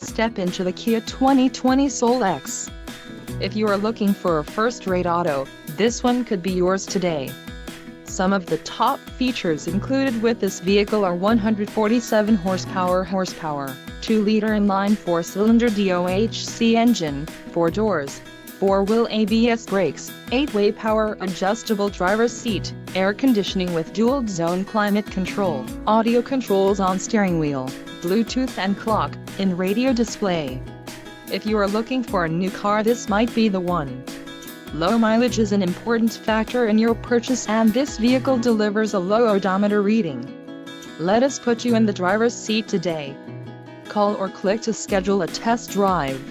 Step into the Kia 2020 Soul X. If you are looking for a first-rate auto, this one could be yours today. Some of the top features included with this vehicle are 147 horsepower, 2-liter inline 4-cylinder DOHC engine, 4 doors, 4-wheel ABS brakes, 8-way power adjustable driver's seat, air conditioning with dual-zone climate control, audio controls on steering wheel, Bluetooth and clock-in radio display. If you are looking for a new car, this might be the one. Low mileage is an important factor in your purchase, and this vehicle delivers a low odometer reading. Let us put you in the driver's seat today. Call or click to schedule a test drive.